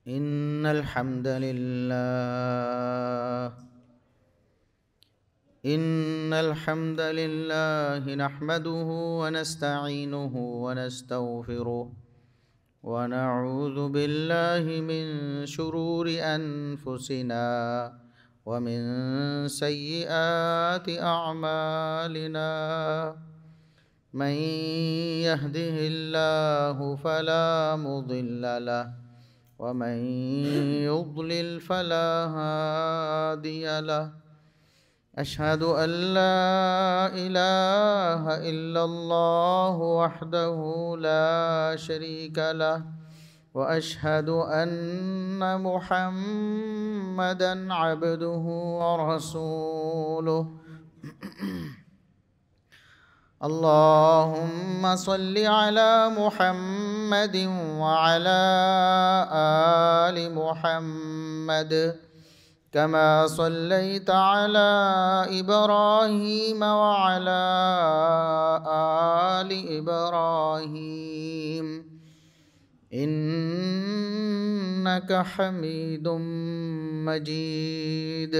इन्नल हम्दलिल्लाह नहमदुहु व नस्तईनुहु व नस्तगफिरुह व नऊज़ु बिल्लाहि मिन शुरूरि अनफुसिना व मिन सय्यिआति अअमालिना मन यहदिहिल्लाहु फला मुदिल्ल लहु व मन युद्लिल फला हादिय लहु। अशहदु अल्ला इलाहा इल्लल्लाह वहदहु ला शरीक लह व अशहदु अन्न मुहम्मदन अब्दुहु व रसूलुहु। अल्लाहुम्मा सल्लि अला मुहम्मदिन व अला आलि मुहम्मद कमा सल्लैत अला इब्राहीम व अला आलि इब्राहीम इन्नका हमीदुम मजीद।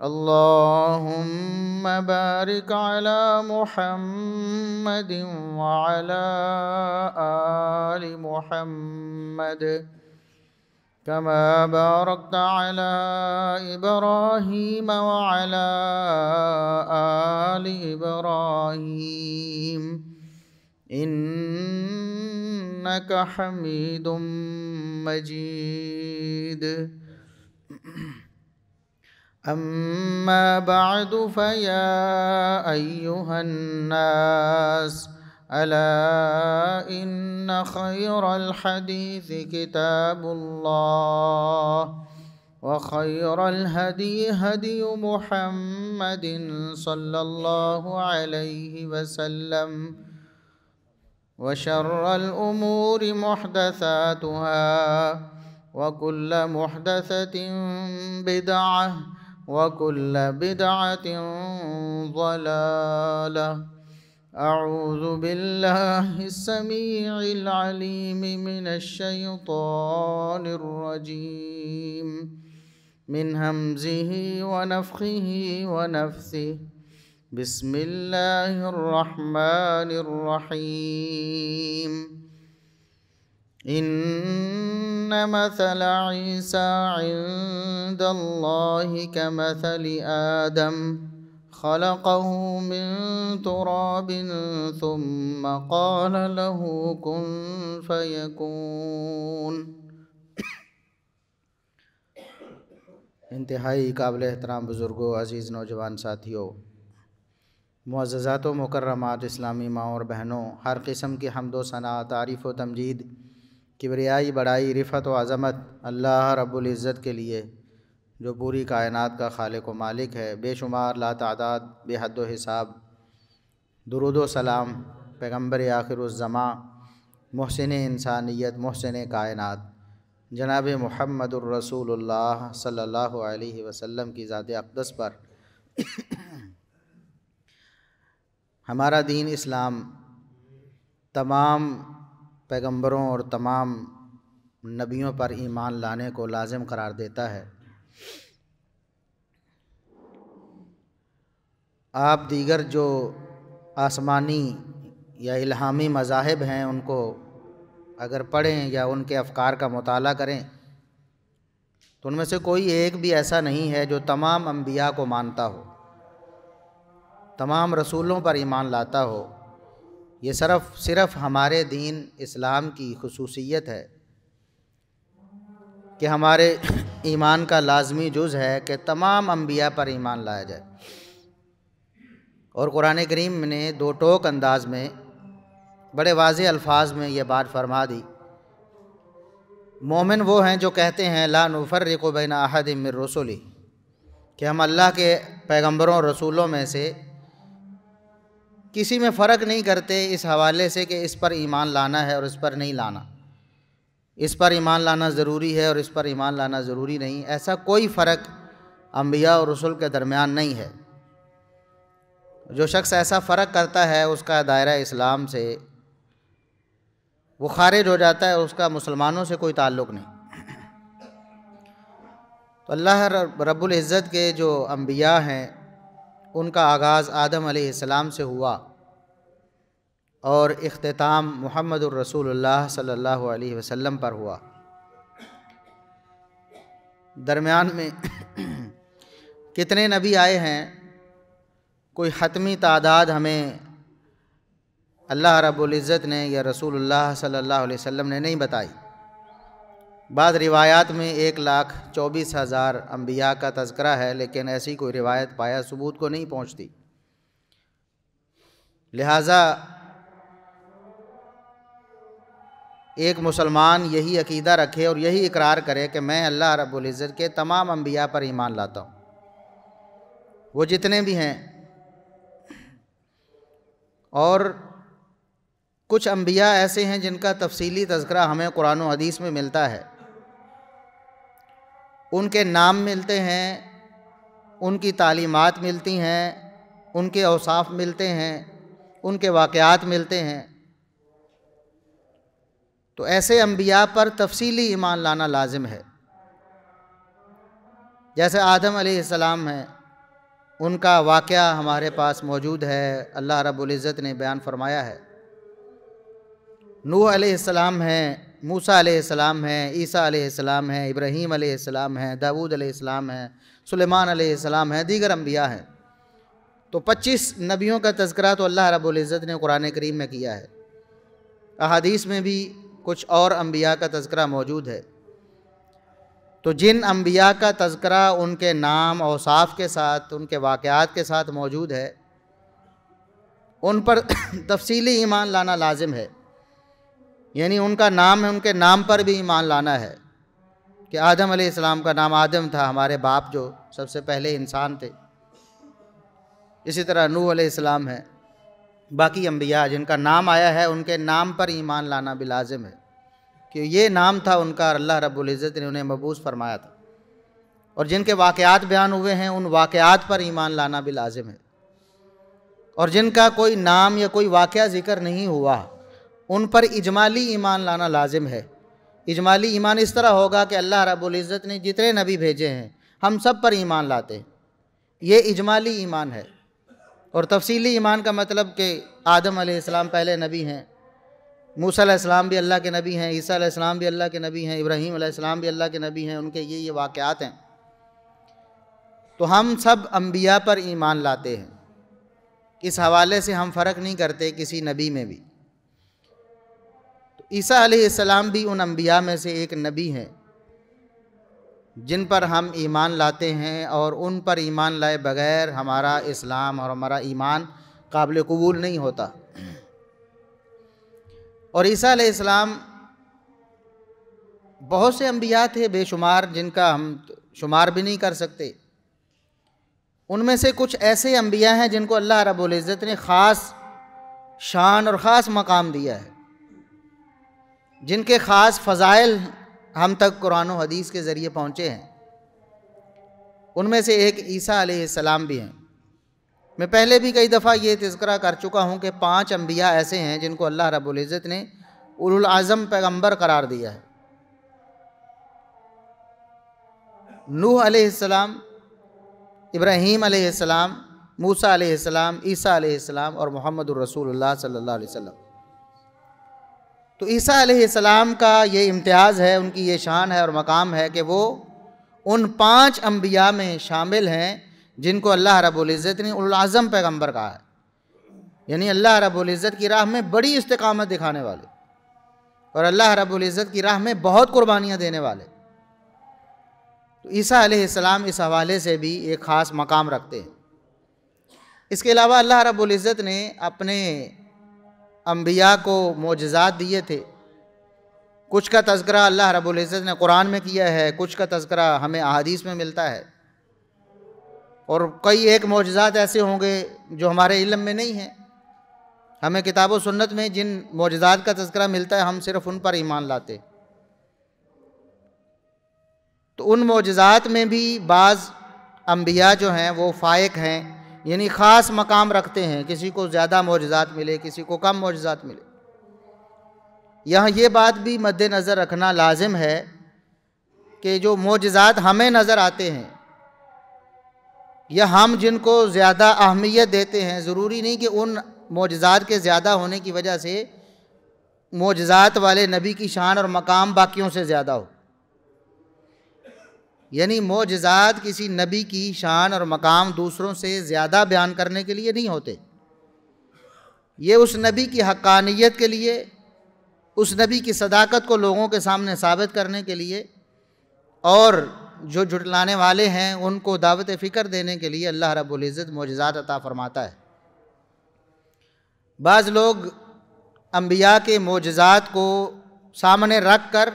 अल्लाहुम्मा बारिक अला मुहम्मदिन व अला आलि मुहम्मद कमा बारकत अला इब्राहीम व अला आलि इब्राहीम इन्नका हमीदुम मजीद। अम्मा बअदु फया अय्युहन नास अला इन्न खैरल हदीस किताबुल्लाह व खैरल हदी हदी मुहम्मदिन सल्लल्लाहु अलैहि वसल्लम व शर्रल उमूरि मुहदसातुहा व कुल्ल मुहदसतिन बिदअह व कुल्ल बिदअतिन ज़लालह। अऊज़ु बिल्लाहि समीइल अलीम मिनश शैतानिर रजीम मिन हमज़िही व नफ़्ख़िही व नफ़्सिही। बिस्मिल्लाहिर रहमानिर रहीम। इन्न मसल ईसा इंदल्लाहि कमसलि आदम खलक़हु मिन तुराबिन सुम्म क़ाल लहू कुन फ़यकून। इंतहाई काबिल एहतराम बुज़ुर्गों, अज़ीज़ नौजवान साथियों, मुअज़्ज़ज़ात व मुकर्रमात इस्लामी माँ और बहनों, हर किस्म की हम्दो सना, तारीफ़ व तमजीद, किबरियाई, बड़ाई, रिफ़त व अज़मत अल्लाह रब्बुल इज़्ज़त के लिए जो पूरी कायनात का खालिक व मालिक है। बेशुमार लातादाद बेहद व हिसाब दुरूद व सलाम पैगम्बर आखिरुज़्ज़मां मुहसिन इंसानियत मुहसिन कायनात जनाब मुहम्मदुर रसूलुल्लाह सल्लल्लाहु अलैहि वसल्लम की ज़ात अक़दस पर। हमारा दीन इस्लाम तमाम पैगम्बरों और तमाम नबियों पर ईमान लाने को लाज़िम करार देता है। आप दीगर जो आसमानी या इल्हामी मज़ाहिब हैं उनको अगर पढ़ें या उनके अफ़कार का मुताला करें तो उनमें से कोई एक भी ऐसा नहीं है जो तमाम अंबिया को मानता हो, तमाम रसूलों पर ईमान लाता हो। ये सिर्फ़ हमारे दीन इस्लाम की खुसूसियत है कि हमारे ईमान का लाज़मी जुज़ है कि तमाम अंबिया पर ईमान लाया जाए। और कुरान करीम ने दो टोक अंदाज़ में बड़े वाज़ेह अल्फाज में ये बात फरमा दी। मोमिन वो हैं जो कहते हैं ला नुफ़र्रिक़ु बैना अहदिम मिर रुसुली, कि हम अल्लाह के पैगम्बरों और रसूलों में से किसी में फ़र्क नहीं करते इस हवाले से कि इस पर ईमान लाना है और इस पर नहीं लाना, इस पर ईमान लाना ज़रूरी है और इस पर ईमान लाना ज़रूरी नहीं। ऐसा कोई फ़र्क अंबिया और रसूल के दरमियान नहीं है। जो शख्स ऐसा फ़र्क करता है उसका दायरा इस्लाम से वो खारिज हो जाता है, उसका मुसलमानों से कोई ताल्लुक़ नहीं। तो अल्लाह रब्बुल इज़्ज़त के जो अम्बिया हैं उनका आगाज़ आदम अलैहिस्सलाम से हुआ और इख्तिताम मुहम्मदुर रसूलुल्लाह सल्लल्लाहु अलैहि वसल्लम पर हुआ। दरमियान में कितने नबी आए हैं, कोई ख़त्मी तादाद हमें अल्लाह रब्बुल इज़्ज़त ने या रसूलुल्लाह सल्लल्लाहु अलैहि वसल्लम ने नहीं बताई। बाद रिवायात में 1,24,000 अम्बिया का तज़किरा है, लेकिन ऐसी कोई रिवायत पाया सबूत को नहीं पहुँचती। लिहाजा एक मुसलमान यही अकीदा रखे और यही इकरार करे कि मैं अल्लाह रब्बुल इज़्ज़त के तमाम अम्बिया पर ईमान लाता हूँ, वो जितने भी हैं। और कुछ अम्बिया ऐसे हैं जिनका तफसीली तज़किरा हमें कुरान और हदीस में मिलता है, उनके नाम मिलते हैं, उनकी तालीमात मिलती हैं, उनके औसाफ मिलते हैं, उनके वाक़यात मिलते हैं। तो ऐसे अम्बिया पर तफसीली ईमान लाना लाजिम है। जैसे आदम अलैहिस्सलाम हैं, उनका वाक़या हमारे पास मौजूद है, अल्लाह रब्बुल इज़्ज़त ने बयान फरमाया है। नूह अलैहिस्सलाम हैं, मूसा अलैहिस्सलाम हैं, ईसा अलैहिस्सलाम हैं, इब्राहीम अलैहिस्सलाम हैं, दाऊद अलैहिस्सलाम हैं, सुलेमान अलैहिस्सलाम हैं, दीगर अम्बिया हैं। तो 25 नबियों का तज़किरा तो अल्लाह रब्बुल इज़्ज़त ने कुरान करीम में किया है। अहादीस में भी कुछ और अम्बिया का तज़किरा मौजूद है। तो जिन अम्बिया का तज़किरा उनके नाम औसाफ के साथ, उनके वाक़यात के साथ मौजूद है, उन पर तफसीली ईमान लाना लाजिम है। यानी उनका नाम है, उनके नाम पर भी ईमान लाना है कि आदम अलैहिस्सलाम का नाम आदम था, हमारे बाप जो सबसे पहले इंसान थे। इसी तरह नूह अलैहिस्सलाम है। बाकी अम्बिया जिनका नाम आया है उनके नाम पर ईमान लाना भी लाजिम है कि ये नाम था उनका, अल्लाह रब्बुल इज़्ज़त ने उन्हें मबूस फरमाया था। और जिनके वाक़यात बयान हुए हैं उन वाक़यात पर ईमान लाना भी लाजिम है। और जिनका कोई नाम या कोई वाक़या ज़िक्र नहीं हुआ उन पर इजमाली ईमान लाना लाजिम है। इजमाली ईमान इस तरह होगा कि अल्लाह रब्बुल इज़्ज़त ने जितने नबी भेजे हैं हम सब पर ईमान लाते हैं, ये इजमाली ईमान है। और तफसीली ईमान का मतलब कि आदम अलैहिस्सलाम पहले नबी हैं, मूसा अलैहिस्सलाम भी अल्लाह के नबी हैं, ईसा अलैहिस्सलाम भी अल्लाह के नबी हैं, इब्राहीम अलैहिस्सलाम भी अल्लाह के नबी हैं, उनके ये वाक़यात हैं। तो हम सब अम्बिया पर ईमान लाते हैं। इस हवाले से हम फ़र्क नहीं करते किसी नबी में भी। ईसा अलैहिस्सलाम भी उन अम्बिया में से एक नबी हैं जिन पर हम ईमान लाते हैं, और उन पर ईमान लाए बग़ैर हमारा इस्लाम और हमारा ईमान काबिल कबूल नहीं होता। और ईसा अलैहिस्सलाम, बहुत से अम्बिया थे बेशुमार जिनका हम शुमार भी नहीं कर सकते। उनमें से कुछ ऐसे अम्बिया हैं जिनको अल्लाह रब्बुल इज़्ज़त ने ख़ास शान और ख़ास मकाम दिया है, जिनके ख़ास फ़ज़ाइल हम तक कुरान और हदीस के ज़रिए पहुँचे हैं। उनमें से एक ईसा अलैहिस्सलाम भी हैं। मैं पहले भी कई दफ़ा ये तज़किरा कर चुका हूँ कि 5 अम्बिया ऐसे हैं जिनको अल्लाह रब्बुल इज़्ज़त ने उलुल आज़म पैगम्बर करार दिया है। नूह अलैहिस्सलाम, इब्राहीम अलैहिस्सलाम, मूसा अलैहिस्सलाम, ईसा अलैहिस्सलाम और मुहम्मदुर रसूलुल्लाह सल्लल्लाहु अलैहि वसल्लम। तो ईसा अलैहिस्सलाम का ये इम्तियाज़ है, उनकी ये शान है और मकाम है कि वो उन 5 अम्बिया में शामिल हैं जिनको अल्लाह रब्बुल इज़्ज़त ने उलुल आज़म पैगम्बर कहा है। यानी अल्लाह रब्बुल इज़्ज़त की राह में बड़ी इस्तिकामत दिखाने वाले और अल्लाह रब्बुल इज़्ज़त की राह में बहुत कुर्बानियाँ देने वाले। तो ईसा अलैहिस्सलाम इस हवाले से भी एक ख़ास मकाम रखते हैं। इसके अलावा अल्लाह रब्बुल इज़्ज़त ने अपने अम्बिया को मोजज़ात दिए थे। कुछ का तज़किरा अल्लाह रब्बुल इज़्ज़त ने कुरान में किया है, कुछ का तज़किरा हमें अहादीस में मिलता है, और कई एक मोजज़ात ऐसे होंगे जो हमारे इल्म में नहीं हैं। हमें किताब व सुन्नत में जिन मोजज़ात का तज़किरा मिलता है हम सिर्फ़ उन पर ईमान लाते। तो उन मोजज़ात में भी बाज़ अम्बिया जो हैं वो फ़ाइक हैं, यानी ख़ास मकाम रखते हैं। किसी को ज़्यादा मोजज़ात मिले, किसी को कम मोजज़ात मिले। यहाँ ये बात भी मद्देनज़र रखना लाजिम है कि जो मोजज़ात हमें नज़र आते हैं या हम जिनको ज़्यादा अहमियत देते हैं, ज़रूरी नहीं कि उन मोजज़ात के ज़्यादा होने की वजह से मोजज़ात वाले नबी की शान और मकाम बाकियों से ज़्यादा हो। यानी मोजज़ात किसी नबी की शान और मकाम दूसरों से ज़्यादा बयान करने के लिए नहीं होते, ये उस नबी की हक़ानियत के लिए, उस नबी की सदाकत को लोगों के सामने साबित करने के लिए और जो जुटलाने वाले हैं उनको दावत फ़िक्र देने के लिए अल्लाह रब्बुल इज़्ज़त मोजज़ात अता फ़रमाता है। बाज़ लोग अंबिया के मोजज़ात को सामने रख कर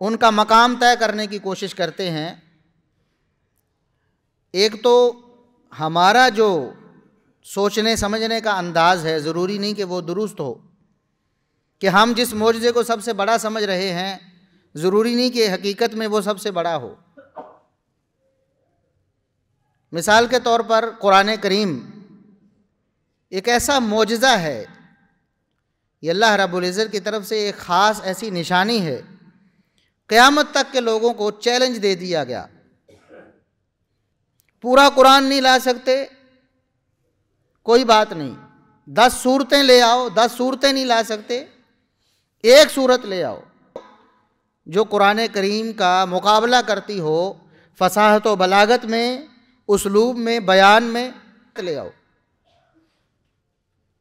उनका मकाम तय करने की कोशिश करते हैं। एक तो हमारा जो सोचने समझने का अंदाज़ है, ज़रूरी नहीं कि वो दुरुस्त हो, कि हम जिस मोजज़े को सबसे बड़ा समझ रहे हैं ज़रूरी नहीं कि हकीकत में वो सबसे बड़ा हो। मिसाल के तौर पर कुरान करीम एक ऐसा मोजज़ा है, ये अल्लाह रब्बुल इज़्ज़त की तरफ से एक ख़ास ऐसी निशानी है, क़यामत तक के लोगों को चैलेंज दे दिया गया। पूरा कुरान नहीं ला सकते, कोई बात नहीं, 10 सूरतें ले आओ। 10 सूरतें नहीं ला सकते, एक सूरत ले आओ जो कुरान करीम का मुकाबला करती हो फसाहत व बलागत में, उसलूब में, बयान में, ले आओ।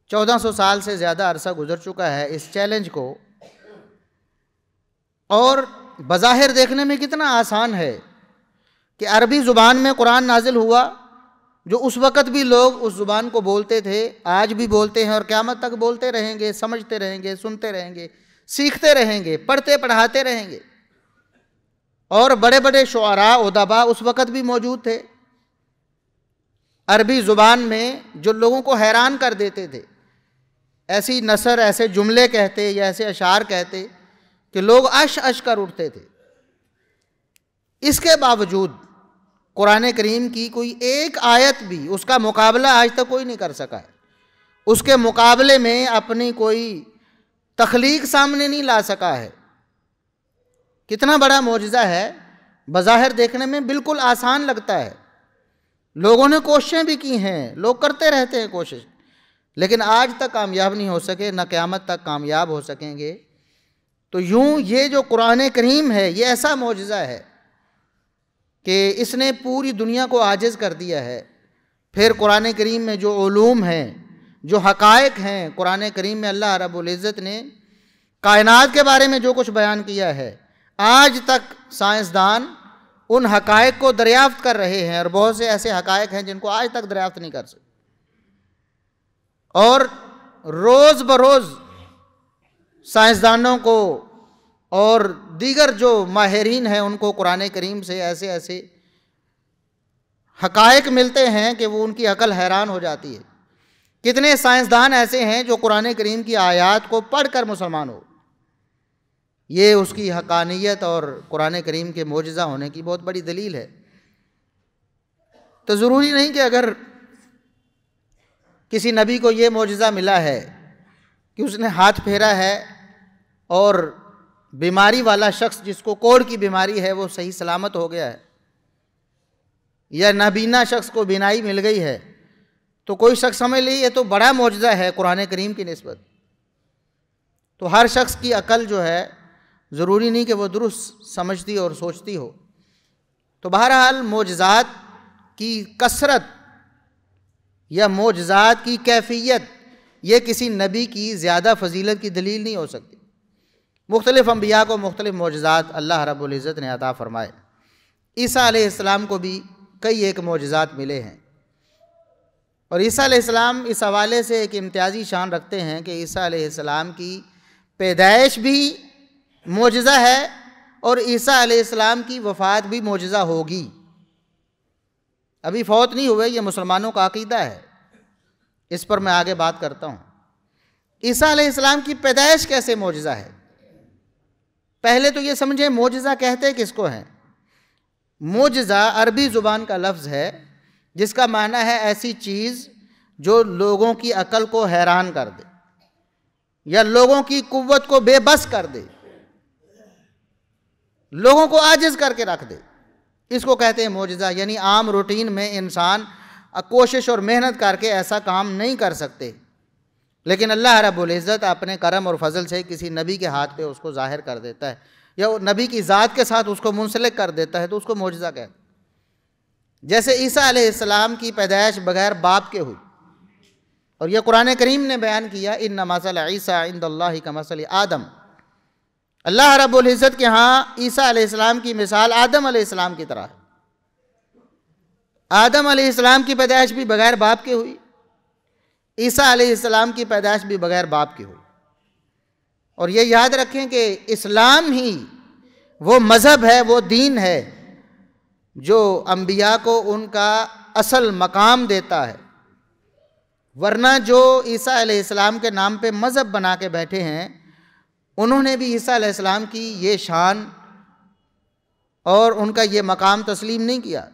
1400 साल से ज़्यादा अरसा गुजर चुका है इस चैलेंज को, और बज़ाहिर देखने में कितना आसान है कि अरबी ज़ुबान में कुरान नाजिल हुआ, जो उस वक़्त भी लोग उस ज़ुबान को बोलते थे, आज भी बोलते हैं और क़यामत तक बोलते रहेंगे, समझते रहेंगे, सुनते रहेंगे, सीखते रहेंगे, पढ़ते पढ़ाते रहेंगे। और बड़े बड़े शुअरा उदबा उस वक़्त भी मौजूद थे अरबी ज़ुबान में, जो लोगों को हैरान कर देते थे। ऐसी नसर, ऐसे जुमले कहते या ऐसे अशार कहते कि लोग अश अश कर उठते थे। इसके बावजूद कुरान करीम की कोई एक आयत भी, उसका मुकाबला आज तक कोई नहीं कर सका है। उसके मुकाबले में अपनी कोई तख्लीक सामने नहीं ला सका है। कितना बड़ा मोजज़ा है, बज़ाहिर देखने में बिल्कुल आसान लगता है। लोगों ने कोशिशें भी की हैं, लोग करते रहते हैं कोशिश, लेकिन आज तक कामयाब नहीं हो सके, न क़यामत तक कामयाब हो सकेंगे। तो यूँ ये जो कुरान करीम है ये ऐसा मोजज़ा है कि इसने पूरी दुनिया को आजिज़ कर दिया है। फिर कुरान करीम में जो उलूम हैं, जो हक़ाइक़ हैं, कुरान करीम में अल्लाह रब्बुल इज़्ज़त ने कायनात के बारे में जो कुछ बयान किया है, आज तक साइंसदान उन हक़ाइक़ को दरियाफ़्त कर रहे हैं, और बहुत से ऐसे हक़ाइक़ हैं जिनको आज तक दरियाफ़्त नहीं कर सकते। और रोज़ बरोज़ साइंसदानों को और दीगर जो माहिरीन हैं उनको कुरान करीम से ऐसे ऐसे हक़ाइक़ मिलते हैं कि वो उनकी अकल हैरान हो जाती है। कितने साइंसदान ऐसे हैं जो कुरान करीम की आयात को पढ़कर मुसलमान हो। ये उसकी हक़ानियत और कुरान करीम के मोजज़ा होने की बहुत बड़ी दलील है। तो ज़रूरी नहीं कि अगर किसी नबी को ये मोजज़ा मिला है कि उसने हाथ फेरा है और बीमारी वाला शख्स जिसको कोढ़ की बीमारी है वो सही सलामत हो गया है, या नाबीना शख्स को बीनाई मिल गई है, तो कोई शख्स समझ ले ये तो बड़ा मोजज़ा है कुरान करीम की निस्बत। तो हर शख्स की अकल जो है ज़रूरी नहीं कि वो दुरुस्त समझती और सोचती हो। तो बहरहाल मोजज़ात की कसरत या मोजज़ात की कैफियत ये किसी नबी की ज़्यादा फजीलत की दलील नहीं हो सकती। मुख्तलिफ़ अंबिया को मुख्तलिफ़ मोजज़ात अल्लाह रब्बुल इज़्ज़त ने अता फ़रमाए। ईसा अलैहिस्सलाम को भी कई एक मोजज़ात मिले हैं, और ईसा अलैहिस्सलाम इस हवाले से एक इम्तियाज़ी शान रखते हैं कि ईसा अलैहिस्सलाम की पैदाइश भी मोजज़ा है और ईसा अलैहिस्सलाम की वफ़ात भी मोजज़ा होगी। अभी फ़ौत नहीं हुए, ये मुसलमानों का अक़ीदा है, इस पर मैं आगे बात करता हूँ। ईसा अलैहिस्सलाम की पैदाइश कैसे मोजज़ा है? पहले तो ये समझें मोजज़ा कहते किसको हैं। मोजज़ा अरबी ज़ुबान का लफ्ज़ है जिसका माना है ऐसी चीज़ जो लोगों की अकल को हैरान कर दे या लोगों की कुव्वत को बेबस कर दे। लोगों को आजिज़ करके रख दे। इसको कहते हैं मोजज़ा। यानी आम रूटीन में इंसान कोशिश और मेहनत करके ऐसा काम नहीं कर सकते, लेकिन अल्लाह रब्बुल इज़्ज़त अपने करम और फजल से किसी नबी के हाथ पे उसको ज़ाहिर कर देता है या वो नबी की ज़ात के साथ उसको मुंसलिक कर देता है, तो उसको मोजज़ा कहते हैं। जैसे ईसा अलैहिस्सलाम की पैदाइश बग़ैर बाप के हुई, और यह कुरान करीम ने बयान किया, इन्ना मसल ईसा इंदल्लाहि कमसल आदम। अल्लाह रब्बुल इज़्ज़त के यहाँ ईसा अलैहिस्सलाम की मिसाल आदम अलैहिस्सलाम की तरह है। आदम अलैहिस्सलाम की पैदाइश भी बग़ैर बाप के हुई, ईसा अलैहिस्सलाम की पैदाइश भी बग़ैर बाप की हुई। और ये याद रखें कि इस्लाम ही वो मज़हब है, वो दीन है जो अंबिया को उनका असल मकाम देता है। वरना जो ईसा अलैहिस्सलाम के नाम पे मज़हब बना के बैठे हैं, उन्होंने भी ईसा अलैहिस्सलाम की ये शान और उनका ये मकाम तस्लीम नहीं किया।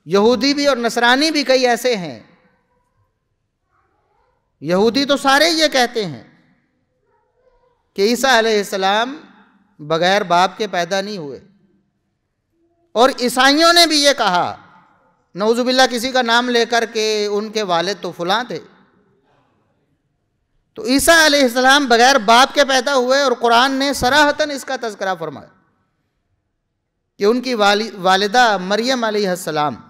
यहूदी भी और नसरानी भी कई ऐसे हैं। यहूदी तो सारे ये कहते हैं कि ईसा अलैहिस्सलाम बग़ैर बाप के पैदा नहीं हुए, और ईसाइयों ने भी ये कहा, नऊज़ुबिल्लाह, किसी का नाम लेकर के उनके वालिद तो फलां थे। तो ईसा अलैहिस्सलाम बग़ैर बाप के पैदा हुए, और कुरान ने सराहतन इसका तज़किरा फरमाया कि उनकी वालिदा मरियम अलैहिस्सलाम,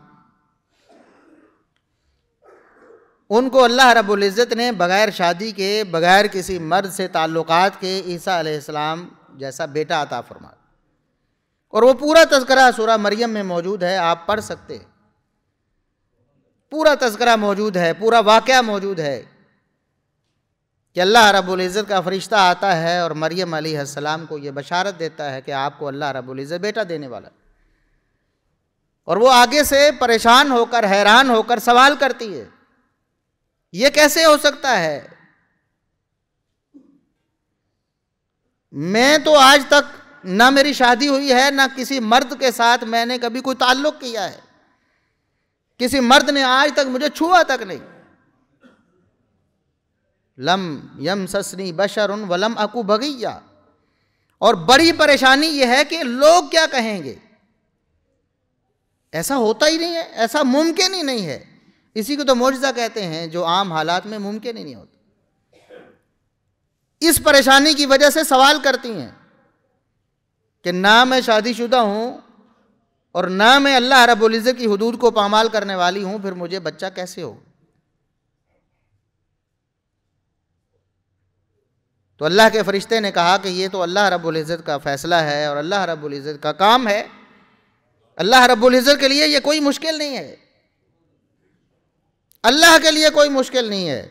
उनको अल्लाह रब्बुल इज़्ज़त ने बग़ैर शादी के, बग़ैर किसी मर्द से ताल्लुक़ात के ईसा अलैहिस्सलाम जैसा बेटा अता फरमाया। और वो पूरा तज़किरा सूरह मरियम में मौजूद है, आप पढ़ सकते हैं। पूरा तज़किरा मौजूद है, पूरा वाक़या मौजूद है कि अल्लाह रब्बुल इज़्ज़त का फ़रिश्ता आता है और मरियम अलैहिस्सलाम को ये बशारत देता है कि आपको अल्लाह रब्बुल इज़्ज़त बेटा देने वाला। और वो आगे से परेशान होकर, हैरान होकर सवाल करती है, ये कैसे हो सकता है? मैं तो आज तक ना मेरी शादी हुई है, ना किसी मर्द के साथ मैंने कभी कोई ताल्लुक़ किया है, किसी मर्द ने आज तक मुझे छुआ तक नहीं। लम यमससनी बशरुन वलम अकु बगिया। और बड़ी परेशानी यह है कि लोग क्या कहेंगे। ऐसा होता ही नहीं है, ऐसा मुमकिन ही नहीं है। इसी को तो मोजज़ा कहते हैं, जो आम हालात में मुमकिन ही नहीं होता। इस परेशानी की वजह से सवाल करती हैं कि ना मैं शादीशुदा हूँ और ना मैं अल्लाह रब्बुल इज़्ज़त की हुदूद को पामाल करने वाली हूँ, फिर मुझे बच्चा कैसे हो? तो अल्लाह के फरिश्ते ने कहा कि ये तो अल्लाह रब्बुल इज़्ज़त का फ़ैसला है और अल्लाह रब्बुल इज़्ज़त का काम है। अल्लाह रब्बुल इज़्ज़त के लिए ये कोई मुश्किल नहीं है, अल्लाह के लिए कोई मुश्किल नहीं है।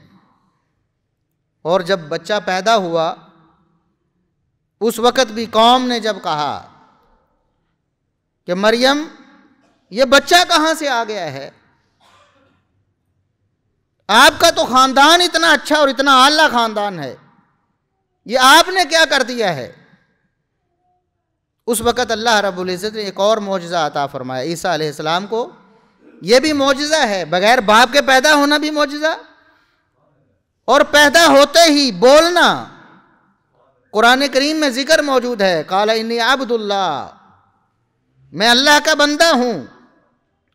और जब बच्चा पैदा हुआ, उस वक़्त भी कौम ने जब कहा कि मरियम, ये बच्चा कहाँ से आ गया है? आपका तो ख़ानदान इतना अच्छा और इतना आला ख़ानदान है, ये आपने क्या कर दिया है? उस वक़्त अल्लाह रब्बुल इज़्ज़त ने एक और मौजज़ा अता फरमाया ईसा अलैहिस्सलाम को। यह भी मौजज़ा है, बग़ैर बाप के पैदा होना भी मौजज़ा, और पैदा होते ही बोलना। कुरान करीम में ज़िक्र मौजूद है, क़ाला इन्नी अब्दुल्लाह, मैं अल्लाह का बंदा हूँ।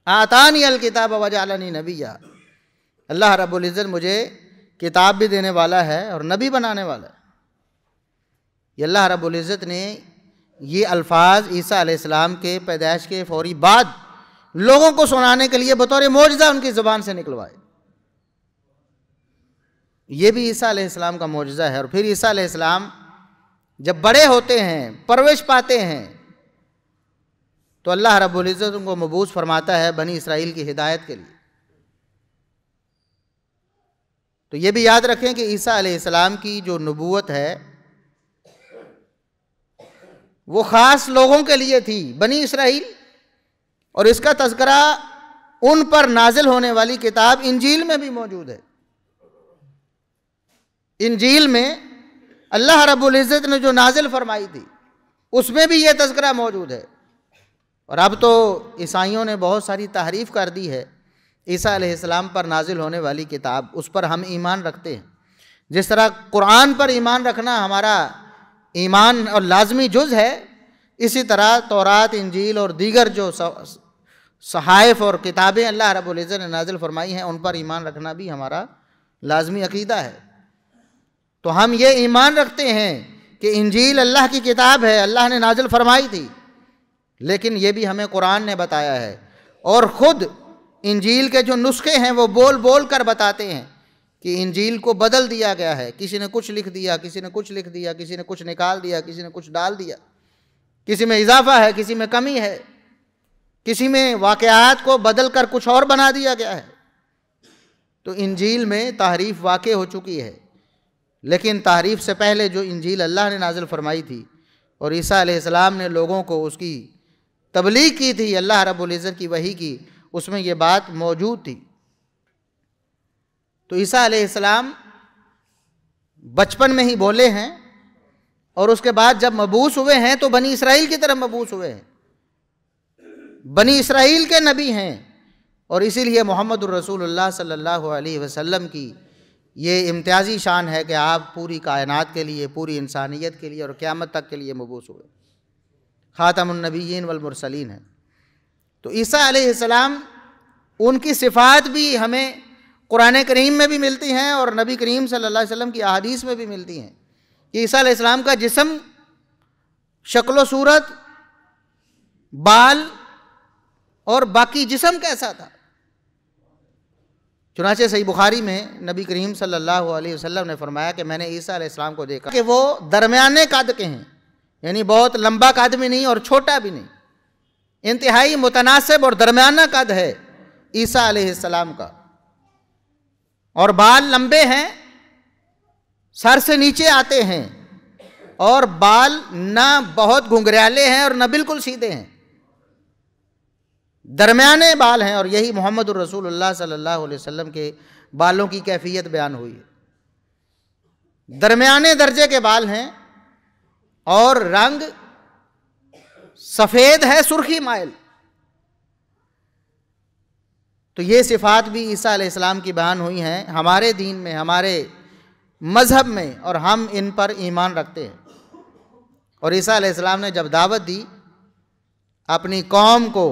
आतानी अल किताब वजअलनी नबिय्या, अल्लाह रब्बुल इज़्ज़त मुझे किताब भी देने वाला है और नबी बनाने वाला है। ये अल्लाह रब्बुल इज़्ज़त ने ये अल्फाज ईसा अलैहिस्सलाम के पैदाइश के फौरी बाद लोगों को सुनाने के लिए बतौर मौजज़ा उनकी ज़ुबान से निकलवाए। ये भी ईसा अलैहिस्सलाम का मौजज़ा है। और फिर ईसा अलैहिस्सलाम जब बड़े होते हैं, परवरिश पाते हैं, तो अल्लाह रब्बुल इज़्ज़त उनको मबूस फरमाता है बनी इसराइल की हिदायत के लिए। तो ये भी याद रखें कि ईसा अलैहिस्सलाम की जो नबूवत है वो ख़ास लोगों के लिए थी, बनी इसराइल, और इसका तज़किरा उन पर नाजिल होने वाली किताब इंजील में भी मौजूद है। इंजील में अल्लाह रब्बुल इज़्ज़त ने जो नाजिल फरमाई थी उसमें भी ये तज़किरा मौजूद है। और अब तो ईसाइयों ने बहुत सारी तहरीफ़ कर दी है ईसा अलैहिस्सलाम पर नाजिल होने वाली किताब, उस पर हम ईमान रखते हैं। जिस तरह कुरान पर ईमान रखना हमारा ईमान और लाजमी जुज़ है, इसी तरह तौरात, इंजील और दीगर जो सहाइफ और किताबें अल्लाह रब्बुल इज़्ज़त ने नाज़िल फरमाई हैं, उन पर ईमान रखना भी हमारा लाजमी अकीदा है। तो हम ये ईमान रखते हैं कि इंजील अल्लाह की किताब है, अल्लाह ने नाज़िल फरमाई थी, लेकिन ये भी हमें कुरान ने बताया है। और ख़ुद इंजील के जो नुस्खे हैं वो बोल बोल कर बताते हैं कि इंजील को बदल दिया गया है। किसी ने कुछ लिख दिया, किसी ने कुछ लिख दिया, किसी ने कुछ निकाल दिया, किसी ने कुछ डाल दिया, किसी में इजाफा है, किसी में कमी है, किसी में वाक़यात को बदल कर कुछ और बना दिया गया है। तो इंजील में तहरीफ वाक़ हो चुकी है, लेकिन तहरीफ से पहले जो इंजील अल्लाह ने नाज़िल फरमाई थी और ईसा अलैहिस्सलाम ने लोगों को उसकी तबलीग की थी, अल्लाह रब्बुल इज़्ज़त की वही की, उसमें ये बात मौजूद थी। तो ईसा अलैहिस्सलाम बचपन में ही बोले हैं और उसके बाद जब मबूस हुए हैं तो बनी इसराइल की तरफ मबूस हुए हैं, बनी इसराइल के नबी हैं। और इसीलिए मोहम्मदुर रसूलुल्लाह सल्लल्लाहु अलैहि वसल्लम की ये इम्तियाज़ी शान है कि आप पूरी कायनात के लिए, पूरी इंसानियत के लिए और क़यामत तक के लिए मबूस हुए, ख़ातमुन नबिय्यीन वल मुरसलीन है। तो ईसा अलैहिस्सलाम, उनकी सिफ़ात भी हमें कुरान करीम में भी मिलती हैं और नबी करीम सल्लल्लाहु अलैहि वसल्लम की अहादीस में भी मिलती हैं कि ईसा अलैहिस्सलाम का जिस्म, शक्ल सूरत, बाल और बाकी जिस्म कैसा था। चुनांचे सही बुखारी में नबी करीम सल्लल्लाहु अलैहि वसल्लम ने फरमाया कि मैंने ईसा अलैहिस्सलाम को देखा कि वो दरमियाने कद के हैं, यानी बहुत लंबा कद भी नहीं और छोटा भी नहीं, इंतहाई मुतनासिब और दरमियाना कद है ईसा अलैहिस्सलाम का। और बाल लंबे हैं, सर से नीचे आते हैं, और बाल ना बहुत घुंघराले हैं और ना बिल्कुल सीधे हैं, दरमियाने बाल हैं। और यही मोहम्मद रसूलुल्लाह सल्लल्लाहु अलैहि वसल्लम के बालों की कैफियत बयान हुई है। दरमियाने दर्जे के बाल हैं और रंग सफ़ेद है, सुर्खी माइल। तो ये सिफ़ात भी ईसा अलैहिस्सलाम की बयान हुई हैं हमारे दीन में, हमारे मज़हब में, और हम इन पर ईमान रखते हैं। और ईसा अलैहिस्सलाम ने जब दावत दी अपनी कौम को,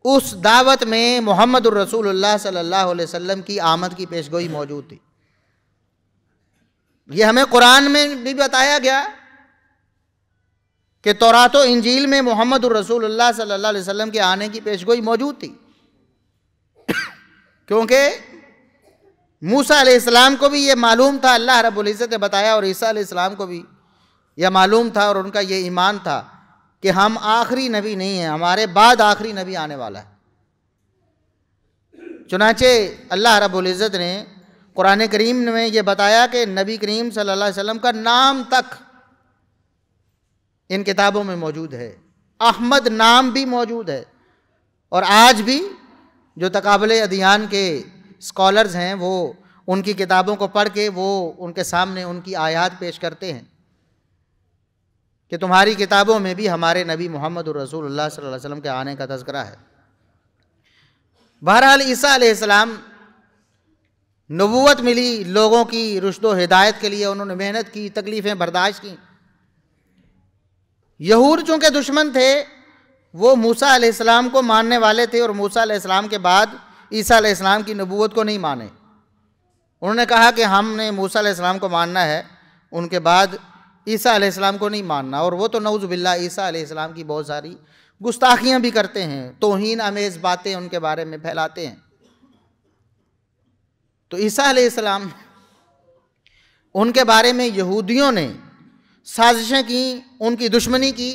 उस दावत में मोहम्मदुर रसूलुल्लाह सल्लल्लाहु अलैहि वसल्लम की आमद की पेशगोई मौजूद थी। ये हमें कुरान में भी बताया गया कि तौरात और इंजील में मोहम्मदुर रसूलुल्लाह सल्लल्लाहु अलैहि वसल्लम के आने की पेशगोई मौजूद थी, क्योंकि मूसा अलैहिस्सलाम को भी ये मालूम था, अल्लाह रब्बुल इज़्ज़त ने बताया, और ईसा अलैहिस्सलाम को भी यह मालूम था और उनका ये ईमान था कि हम आखिरी नबी नहीं हैं, हमारे बाद आखिरी नबी आने वाला है। चुनांचे अल्लाह रब्बुल इज़्ज़त ने कुरान करीम में ये बताया कि नबी करीम सल्लल्लाहु अलैहि वसल्लम का नाम तक इन किताबों में मौजूद है, अहमद नाम भी मौजूद है। और आज भी जो तकाबुल अदियान के स्कॉलर्स हैं वो उनकी किताबों को पढ़ के वो उनके सामने उनकी आयात पेश करते हैं कि तुम्हारी किताबों में भी हमारे नबी मोहम्मद रसूलुल्लाह सल्लल्लाहु अलैहि वसल्लम के आने का तज़किरा है। बहरहाल ईसा अलैहिस्सलाम, नबूवत मिली लोगों की रुश्द व हिदायत के लिए, उन्होंने मेहनत की, तकलीफ़ें बर्दाश्त की। यहूद चूँकि दुश्मन थे, वो मूसा अलैहिस्सलाम को मानने वाले थे और मूसा अलैहिस्सलाम के बाद ईसा अलैहिस्सलाम की नबूवत को नहीं माने। उन्होंने कहा कि हमने मूसा अलैहिस्सलाम को मानना है, उनके बाद ईसा अलैहिस्सलाम को नहीं मानना। और वो तो नऊज़ बिल्लाह ईसा अलैहिस्सलाम की बहुत सारी गुस्ताखियाँ भी करते हैं, तौहीन आमेज़ बातें उनके बारे में फैलाते हैं। तो ईसा अलैहिस्सलाम, उनके बारे में यहूदियों ने साजिशें की, उनकी दुश्मनी की,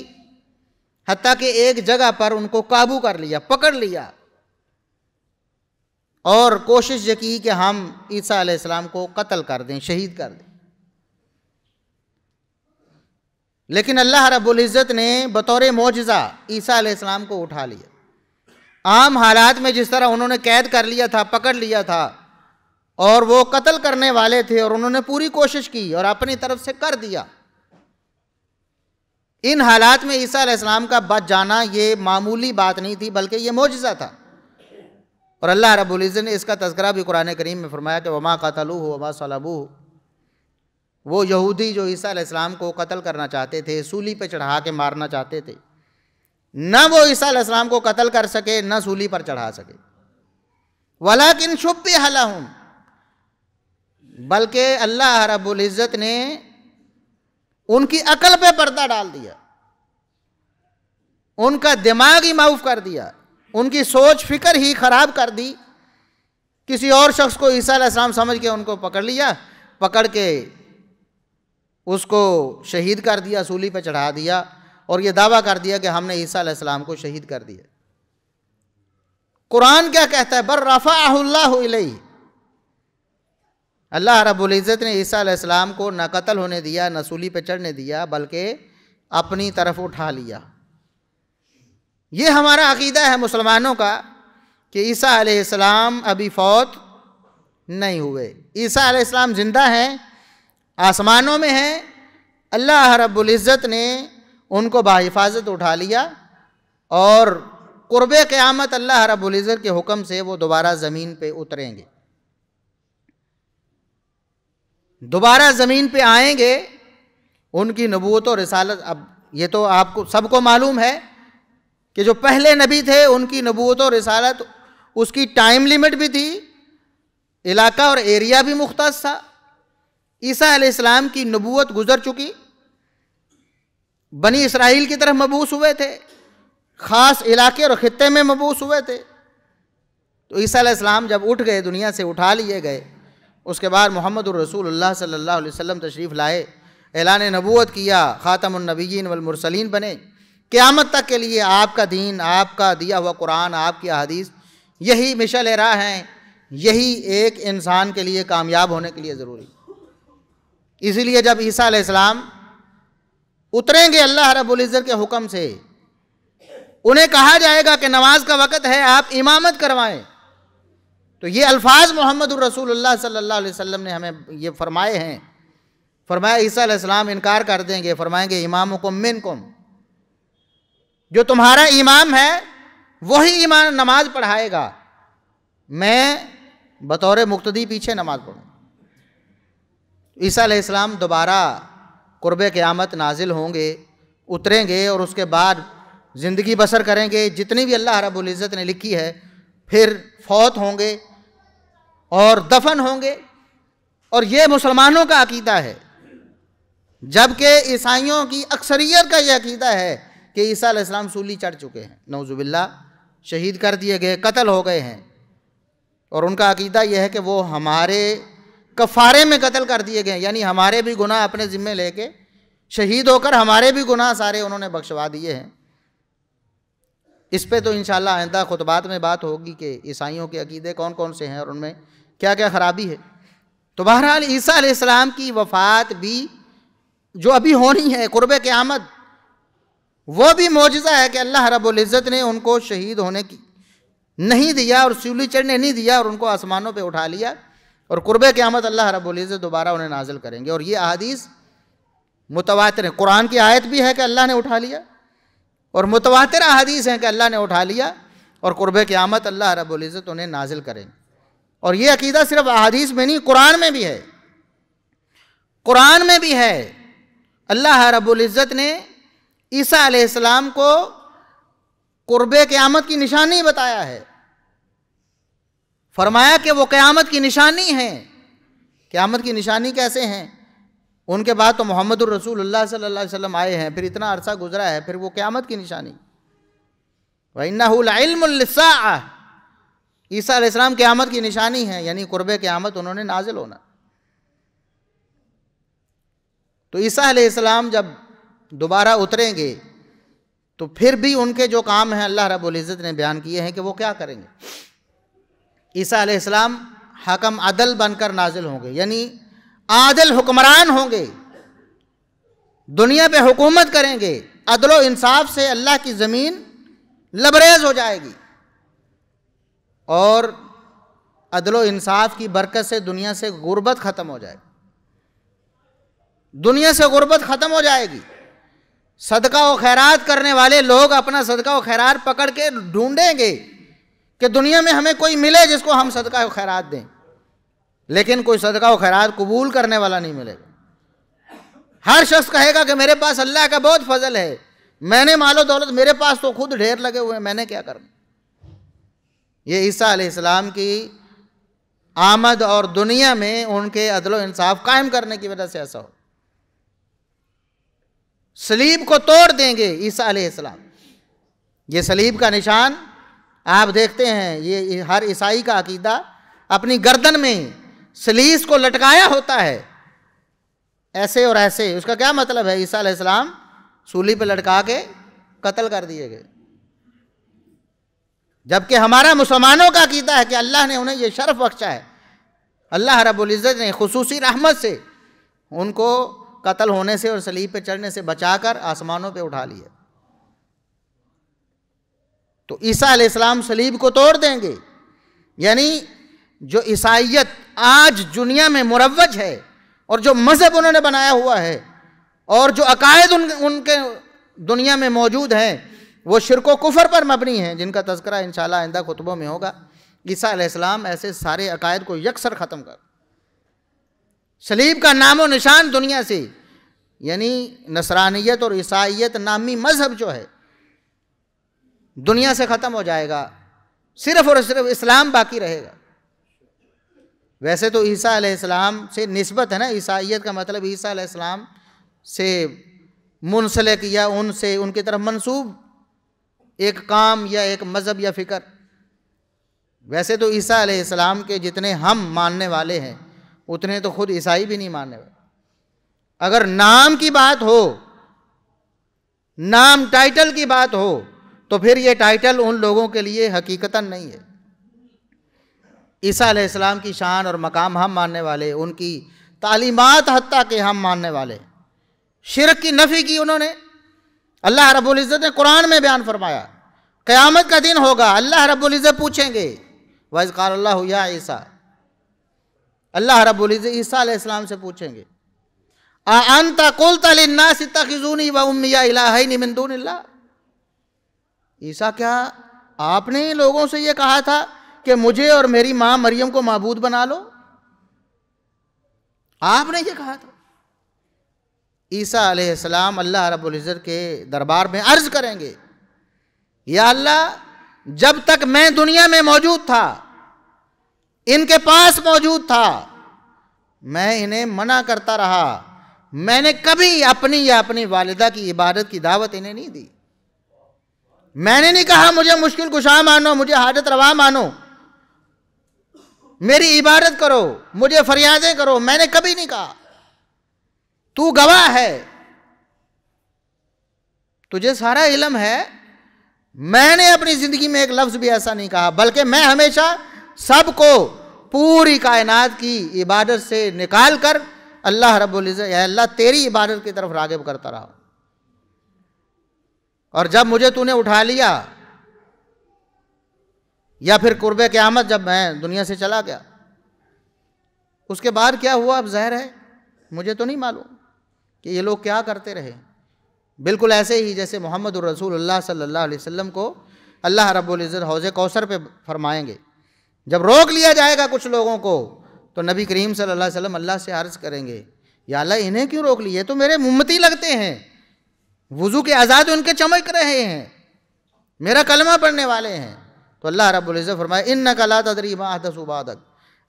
हत्ता कि एक जगह पर उनको काबू कर लिया, पकड़ लिया और कोशिश ये की कि हम ईसा अलैहिस्सलाम को कत्ल कर दें, शहीद कर दें। लेकिन अल्लाह रब्बुल इज़्ज़त ने बतौर मौजज़ा ईसा अलैहिस्सलाम को उठा लिया। आम हालात में जिस तरह उन्होंने कैद कर लिया था, पकड़ लिया था, और वो कत्ल करने वाले थे और उन्होंने पूरी कोशिश की और अपनी तरफ से कर दिया। इन हालात में ईसा अलैहिस्सलाम का बच जाना ये मामूली बात नहीं थी, बल्कि ये मौजज़ा था। और अल्लाह रब्बुल इज़्ज़त ने इसका तज़किरा भी कुरान करीम में फरमाया कि वमा क़तलूहु वमा सलबूहु, वो यहूदी जो ईसा अलैहिस्सलाम को कत्ल करना चाहते थे, सूली पे चढ़ा के मारना चाहते थे, न वो ईसा अलैहिस्सलाम को कत्ल कर सके न सूली पर चढ़ा सके। वलाकिन शुब्बिह लहुम, बल्कि अल्लाह रब्बुल इज़्ज़त ने उनकी अकल पे पर्दा डाल दिया, उनका दिमाग ही माऊफ कर दिया, उनकी सोच फिक्र ही खराब कर दी। किसी और शख्स को ईसा अलैहिस्सलाम समझ के उनको पकड़ लिया, पकड़ के उसको शहीद कर दिया, सूली पे चढ़ा दिया और ये दावा कर दिया कि हमने ईसा अलैहिस्सलाम को शहीद कर दिया। कुरान क्या कहता है? बर रफ़अहुल्लाहु इलैहि, अल्लाह रब्बुल इज़्ज़त ने ईसा अलैहिस्सलाम को न कत्ल होने दिया न सूली पे चढ़ने दिया, बल्कि अपनी तरफ उठा लिया। ये हमारा अकीदा है मुसलमानों का कि ईसा अलैहिस्सलाम अभी फौत नहीं हुए, ईसा अलैहिस्सलाम जिंदा हैं, आसमानों में हैं। अल्लाह रब्बुल इज़्ज़त ने उनको बाहिफाजत उठा लिया और कुर्बे क़यामत अल्लाह रब्बुल इज़्ज़त के हुक्म से वो दोबारा ज़मीन पे उतरेंगे, दोबारा ज़मीन पे आएंगे। उनकी नबूवत और रिसालत, अब ये तो आपको सबको मालूम है कि जो पहले नबी थे उनकी नबूवत और रिसालत, उसकी टाइम लिमिट भी थी, इलाका और एरिया भी मुख्तस था। ईसा अलैहिस्सलाम की नबूवत गुजर चुकी, बनी इसराइल की तरफ मबूस हुए थे, ख़ास इलाके और ख़ित्ते में मबूस हुए थे। तो ईसा अलैहिस्सलाम जब उठ गए, दुनिया से उठा लिए गए, उसके बाद मोहम्मदुर रसूलुल्लाह सल्लल्लाहु अलैहि वसल्लम तशरीफ़ लाए, ऐलान नबूवत किया, ख़ातमुन नबिय्यीन वल मुरसलीन बने। क़यामत तक के लिए आपका दीन, आपका दिया हुआ कुरान, आपकी अहादीस, यही मिशल राह हैं, यही एक इंसान के लिए कामयाब होने के लिए ज़रूरी। इसीलिए जब ईसा अलैहिस्सलाम उतरेंगे अल्लाह रब्बुल इज़्ज़त के हुक्म से, उन्हें कहा जाएगा कि नमाज का वक़्त है, आप इमामत करवाएं। तो ये अल्फाज मोहम्मदुर रसूलुल्लाह सल्लल्लाहु अलैहि वसल्लम ने हमें ये फरमाए हैं। फरमाया ईसा अलैहिस्सलाम इनकार कर देंगे, फरमाएंगे इमामुकुम मिनकुम, जो तुम्हारा इमाम है वही इमाम नमाज पढ़ाएगा, मैं बतौर मुक्तदी पीछे नमाज पढ़ूँ। ईसा अलैहिस्सलाम दोबारा कुर्बे क़यामत नाजिल होंगे, उतरेंगे और उसके बाद ज़िंदगी बसर करेंगे, जितनी भी अल्लाह रब्बुल इज़्ज़त ने लिखी है, फिर फौत होंगे और दफन होंगे। और ये मुसलमानों का अकीदा है, जबकि ईसाइयों की अक्सरियत का यह अकीदा है कि ईसा अलैहिस्सलाम सूली चढ़ चुके हैं, नऊज़ुबिल्लाह, शहीद कर दिए गए, कत्ल हो गए हैं। और उनका अकीदा यह है कि वो हमारे कफ़ारे में कत्ल कर दिए गए, यानी हमारे भी गुनाह अपने ज़िम्मे लेके शहीद होकर हमारे भी गुनाह सारे उन्होंने बख्शवा दिए हैं। इस पे तो इंशाअल्लाह आइंदा खुतबात में बात होगी कि ईसाइयों के अकीदे कौन कौन से हैं और उनमें क्या क्या ख़राबी है। तो बहरहाल ईसा अलैहिस्सलाम की वफ़ात भी जो अभी होनी है, कुर्बे क़यामत, वो भी मौजज़ा है कि अल्लाह रब्बुल इज़्ज़त ने उनको शहीद होने की नहीं दिया और सूली चढ़ने नहीं दिया और उनको आसमानों पे उठा लिया। और कुर्बे क़यामत अल्लाह रब्बुल इज़्ज़त दोबारा उन्हें नाजिल करेंगे। और ये अहादीस मुतवातिर है, कुरान की आयत भी है कि अल्लाह ने उठा लिया, और मुतवातिर अहादीस हैं कि अल्लाह ने उठा लिया और कुर्बे क़यामत अल्लाह रब्बुल इज़्ज़त उन्हें नाजिल करेंगे। और ये अकीदा सिर्फ अहादीस में नहीं, कुरान में भी है, कुरान में भी है। अल्लाह रब्बुल इज़्ज़त ने ईसा अलैहिस्सलाम को कुर्बे क़यामत की निशानी बताया है, फरमाया कि वो क़यामत की निशानी है। क़यामत की निशानी कैसे हैं? उनके बाद तो मोहम्मदुर रसूलुल्लाह सल्लल्लाहु अलैहि वसल्लम आए हैं, फिर इतना अरसा गुजरा है, फिर वो क़यामत की निशानी। व इन्नहु लइल्मुल लिस्साअह, ईसा अलैहिस्सलाम क़यामत की निशानी है, यानी कुर्बे क़यामत उन्होंने नाजिल होना। तो ईसा अलैहिस्सलाम जब दोबारा उतरेंगे तो फिर भी उनके जो काम हैं अल्लाह रब्बुल इज़्ज़त ने बयान किए हैं कि वो क्या करेंगे। ईसा अलैहिस्सलाम हकम अदल बनकर नाजिल होंगे, यानी आदिल हुक्मरान होंगे, दुनिया पे हुकूमत करेंगे, अदलो इंसाफ से अल्लाह की ज़मीन लबरेज हो जाएगी और अदलो इंसाफ की बरकत से दुनिया से गुर्बत ख़त्म हो जाएगी, दुनिया से गुर्बत ख़त्म हो जाएगी। सदका व खैरात करने वाले लोग अपना सदका व खैरात पकड़ के ढूंढेंगे कि दुनिया में हमें कोई मिले जिसको हम सदका व खैरात दें, लेकिन कोई सदका व खैरात कबूल करने वाला नहीं मिलेगा। हर शख्स कहेगा कि मेरे पास अल्लाह का बहुत फजल है, मैंने मालो दौलत, मेरे पास तो खुद ढेर लगे हुए हैं, मैंने क्या करना। ये ईसा अलैहिस्सलाम की आमद और दुनिया में उनके अदल इंसाफ कायम करने की वजह से ऐसा हो। सलीब को तोड़ देंगे ईसा अलैहिस्सलाम। ये सलीब का निशान आप देखते हैं, ये हर ईसाई का अकीदा, अपनी गर्दन में सलीस को लटकाया होता है ऐसे और ऐसे। उसका क्या मतलब है? ईसा अलैहिस्सलाम सूली पे लटका के कत्ल कर दिए गए। जबकि हमारा मुसलमानों का अकीदा है कि अल्लाह ने उन्हें यह शर्फ बख्शा है, अल्लाह रब्बुल इज़्ज़त ने खुसूसी रहमत से उनको कत्ल होने से और सलीब पे चढ़ने से बचाकर आसमानों पे उठा लिया। तो ईसा अलैहिस्सलाम सलीब को तोड़ देंगे। यानी जो ईसाइयत आज दुनिया में मुरव्वज है और जो मज़हब उन्होंने बनाया हुआ है और जो अकायद उनके दुनिया में मौजूद हैं, वो शिर्क व कुफर पर मबनी हैं, जिनका तज़किरा इंशाअल्लाह आइंदा खुतबों में होगा। ईसा अलैहिस्सलाम ऐसे सारे अकायद को यकसर ख़त्म कर, सलीब का नामो निशान दुनिया से, यानी नसरानियत और ईसाइयत नामी मज़हब जो है दुनिया से ख़त्म हो जाएगा, सिर्फ़ और सिर्फ इस्लाम बाकी रहेगा। वैसे तो ईसा अलैहिस्सलाम से निस्बत है ना, ईसाइयत का मतलब ईसा अलैहिस्सलाम से मुनसलिक या उनसे उनकी तरफ मंसूब एक काम या एक मज़हब या फ़िक्र। वैसे तो ईसा अलैहिस्सलाम के जितने हम मानने वाले हैं उतने तो खुद ईसाई भी नहीं मानने वाले। अगर नाम की बात हो, नाम टाइटल की बात हो, तो फिर ये टाइटल उन लोगों के लिए हकीकतन नहीं है। ईसा अलैहिस्सलाम की शान और मकाम हम मानने वाले, उनकी तालीमात हत्ता के हम मानने वाले। शिरक की नफ़ी की उन्होंने। अल्लाह रब्बुल इज़्ज़त ने कुरान में बयान फरमाया, क़यामत का दिन होगा, अल्लाह रब्बुल इज़्ज़त पूछेंगे, वइज़ क़ालल्लाहु या ईसा, अल्लाह रब्बुल इज़्ज़त ईसा अलैहिस्सलाम से पूछेंगे, आ अंता क़ुल्त लिन्नास इत्तख़िज़ूनी व उम्मिया इलाहैनि मिन दूनिल्लाह। ईसा, क्या आपने लोगों से ये कहा था कि मुझे और मेरी माँ मरियम को माबूद बना लो? आपने ये कहा था। ईसा अलैहिस्सलाम अल्लाह रब्बुल इज़्ज़त के दरबार में अर्ज़ करेंगे, या अल्लाह, जब तक मैं दुनिया में मौजूद था, इनके पास मौजूद था, मैं इन्हें मना करता रहा, मैंने कभी अपनी या अपनी वालिदा की इबादत की दावत इन्हें नहीं दी। मैंने नहीं कहा मुझे मुश्किल कुशा मानो, मुझे हाजत रवा मानो, मेरी इबादत करो, मुझे फरियादें करो, मैंने कभी नहीं कहा। तू गवाह है, तुझे सारा इल्म है, मैंने अपनी जिंदगी में एक लफ्ज भी ऐसा नहीं कहा, बल्कि मैं हमेशा सबको पूरी कायनात की इबादत से निकाल कर अल्लाह रब्बुल इज़्ज़त, या अल्लाह तेरी इबादत की तरफ राग़िब करता रहा। और जब मुझे तूने उठा लिया, या फिर कुर्बे क़यामत जब मैं दुनिया से चला गया, उसके बाद क्या हुआ अब ज़ाहिर है मुझे तो नहीं मालूम कि ये लोग क्या करते रहे। बिल्कुल ऐसे ही जैसे मोहम्मदुर रसूलुल्लाह सल्लल्लाहु अलैहि वसल्लम को अल्लाह रब्बुल इज़्ज़त हौज़े कौसर पे फरमाएंगे। जब रोक लिया जाएगा कुछ लोगों को, तो नबी करीम सल्लल्लाहु अलैहि वसल्लम अल्लाह से अर्ज़ करेंगे, या अल्लाह, इन्हें क्यों रोक लिए? तो मेरे उम्मती लगते हैं, वुज़ू के आज़ाद उनके चमक रहे हैं, मेरा कलमा पढ़ने वाले हैं। तो अल्लाह रब्बुल इज़्ज़त फरमाए, इन्नका ला तदरी मा अहदसू बादक,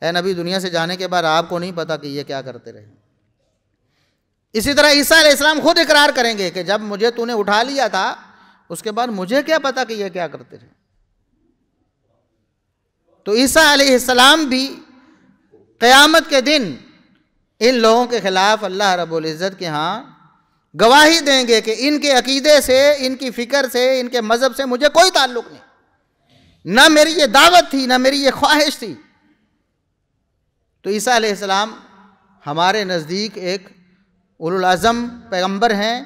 ए नबी, दुनिया से जाने के बाद आपको नहीं पता कि ये क्या करते रहे। इसी तरह ईसा अलैहिस्सलाम खुद इकरार करेंगे कि जब मुझे तूने उठा लिया था, उसके बाद मुझे क्या पता कि ये क्या करते रहे। तो ईसा अलैहिस्सलाम भी क़यामत के दिन इन लोगों के ख़िलाफ़ अल्लाह रब्बुल इज़्ज़त के यहाँ गवाही देंगे कि इनके अकीदे से, इनकी फ़िक्र से, इनके मज़हब से मुझे कोई ताल्लुक़ नहीं, ना मेरी ये दावत थी, ना मेरी ये ख्वाहिश थी। तो ईसा अलैहिस्सलाम हमारे नज़दीक एक उलुल अज़म पैगम्बर हैं,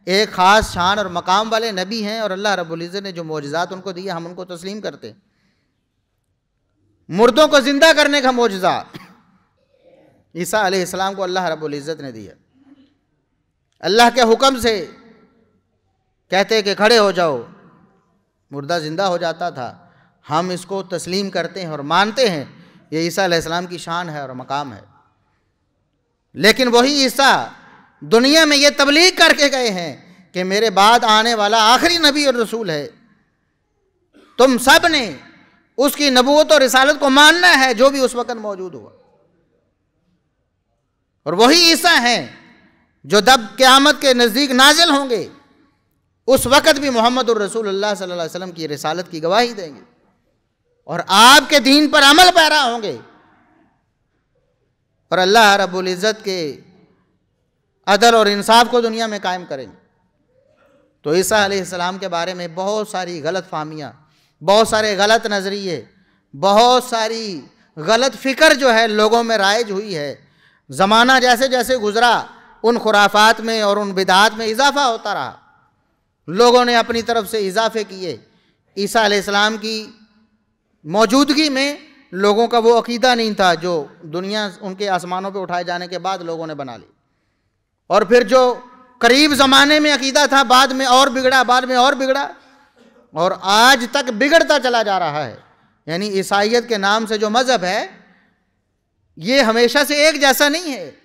एक ख़ास शान और मकाम वाले नबी हैं, और अल्लाह रब्बुल इज़्ज़त ने जो मोजज़ात उनको दिए हम उनको तस्लीम करते हैं। मुर्दों को ज़िंदा करने का मोजज़ा ईसा अलैहिस्सलाम को अल्लाह रब्बुल इज़्ज़त ने दिया। अल्लाह के हुक्म से कहते कि खड़े हो जाओ, मुर्दा ज़िंदा हो जाता था। हम इसको तस्लीम करते हैं और मानते हैं, ये ईसा अलैहिस्सलाम की शान है और मकाम है। लेकिन वही ईसा दुनिया में ये तबलीग करके गए हैं कि मेरे बाद आने वाला आखिरी नबी और रसूल है, तुम सब ने उसकी नबूवत और रिसालत को मानना है जो भी उस वक्त मौजूद हुआ। और वही ईसा हैं जो जब क़यामत के नज़दीक नाजिल होंगे उस वक़्त भी मोहम्मदुर रसूलुल्लाह सल्लल्लाहु अलैहि वसल्लम की रिसालत की गवाही देंगे और आपके दीन पर अमल पैरा होंगे और अल्लाह रब्बुल इज़्ज़त के अदल और इंसाफ को दुनिया में कायम करेंगे। तो ईसा अलैहिस्सलाम के बारे में बहुत सारी गलत फ़हमियाँ, बहुत सारे गलत नज़रिए, बहुत सारी गलत फ़िक्र जो है लोगों में राइज हुई है। ज़माना जैसे जैसे गुज़रा उन खुराफात में और उन बिदात में इजाफ़ा होता रहा, लोगों ने अपनी तरफ से इजाफे किए। ईसा अलैहिस्सलाम की मौजूदगी में लोगों का वो अकीदा नहीं था जो दुनिया उनके आसमानों पे उठाए जाने के बाद लोगों ने बना ली, और फिर जो करीब ज़माने में अकीदा था बाद में और बिगड़ा, बाद में और बिगड़ा, और आज तक बिगड़ता चला जा रहा है। यानी ईसाइयत के नाम से जो मज़हब है ये हमेशा से एक जैसा नहीं है,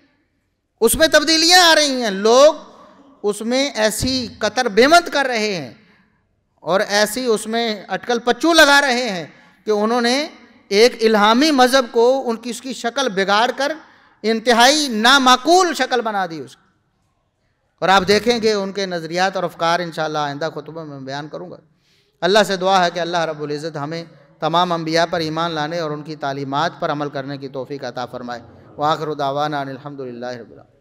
उसमें तब्दीलियाँ आ रही हैं। लोग उसमें ऐसी कतर बेमत कर रहे हैं और ऐसी उसमें अटकल पच्चू लगा रहे हैं कि उन्होंने एक इल्हामी मज़हब को उनकी उसकी शक्ल बिगाड़ कर इंतहाई नामाकूल शक्ल बना दी उसकी। और आप देखेंगे उनके नज़रियात और अफ़कार इंशाअल्लाह आइंदा खुतबों में बयान करूँगा। अल्लाह से दुआ है कि अल्लाह रब्बुल इज़्ज़त हमें तमाम अंबिया पर ईमान लाने और उनकी तालीमात पर अमल करने की तौफ़ीक़ अता फ़रमाए। व आखिरु दावाना अनिल हम्दुलिल्लाहि रब्बिल आलमीन।